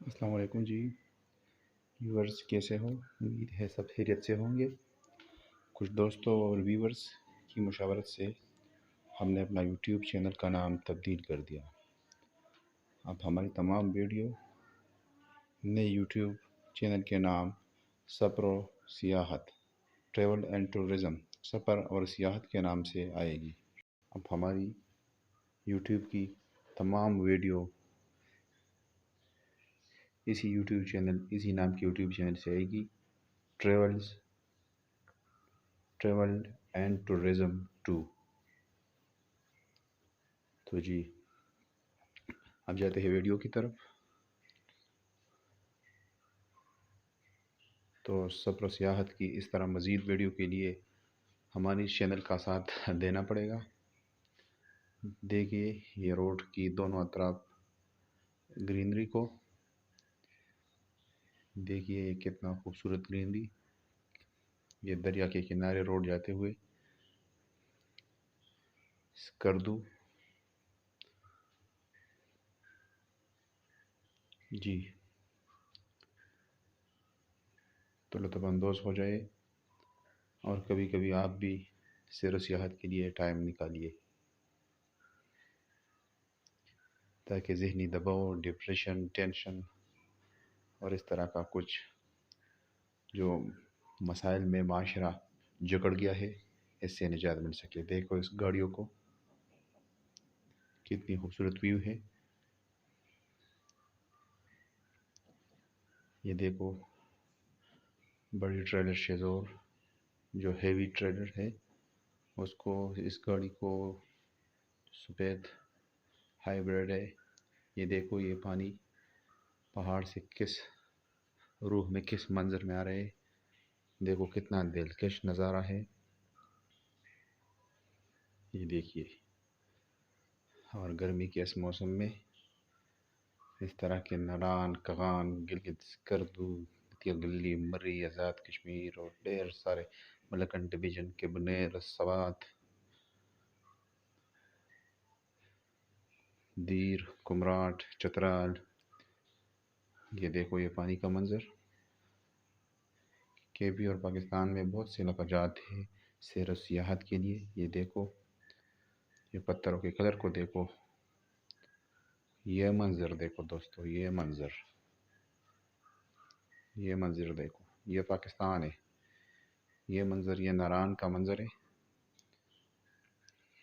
السلام علیکم جی ویورز، کیسے ہو؟ امید ہے سب خیریت سے ہوں گے۔ کچھ دوستوں اور ویورز کی مشاورت سے ہم نے اپنا یوٹیوب چینل کا نام تبدیل کر دیا۔ اب ہماری تمام ویڈیو نئے یوٹیوب چینل کے نام سفر و سیاحت، ٹریول اینڈ ٹورزم، سفر اور سیاحت کے نام سے آئے گی۔ اب ہماری یوٹیوب کی تمام ویڈیو اسی نام کی یوٹیوب چینل سے آئے گی، ٹریول اینڈ ٹورزم 2۔ تو جی اب جاتے ہیں ویڈیو کی طرف۔ تو سفر و سیاحت کی اس طرح مزید ویڈیو کے لیے ہماری چینل کا ساتھ دینا پڑے گا۔ دیکھیے یہ روڈ کی دونوں اطراف گرینری کو، دیکھیے یہ کتنا خوبصورت گرینری، یہ دریا کے کنارے روڈ جاتے ہوئے کردو جی۔ تو لطف اندوز ہو جائے اور کبھی کبھی آپ بھی سیر و سیاحت کے لیے ٹائم نکالیے، تاکہ ذہنی دباؤ، ڈپریشن، ٹینشن اور اس طرح کا کچھ جو مسائل میں معاشرہ جکڑ گیا ہے، اس سے نجات مل سکے۔ دیکھو اس گاڑیوں کو، کتنی خوبصورت ویو ہے۔ یہ دیکھو بڑی ٹریلر شیزور جو ہیوی ٹریلر ہے، اس گاڑی کو سفید ہائیبریڈ ہے۔ یہ دیکھو یہ پانی پہاڑ سے کس روح میں، کس منظر میں آ رہے، دیکھو کتنا دلکش نظارہ ہے یہ دیکھیے۔ اور گرمی کے اس موسم میں اس طرح کے ناران، کغان، گلگت، کردو، گلی، مری، آزاد کشمیر اور ڈھیر سارے ملکنڈ ڈویژن کے بنیر، سوات، دیر، کمراٹ، چترال، یہ دیکھو یہ پانی کا منظر۔ کے پی اور پاکستان میں بہت سے لفظات ہیں سیر و سیاحت کے لیے۔ یہ دیکھو یہ پتھروں کے کلر کو دیکھو، یہ منظر دیکھو دوستو، یہ منظر دیکھو، یہ پاکستان ہے، یہ منظر، یہ ناران کا منظر ہے۔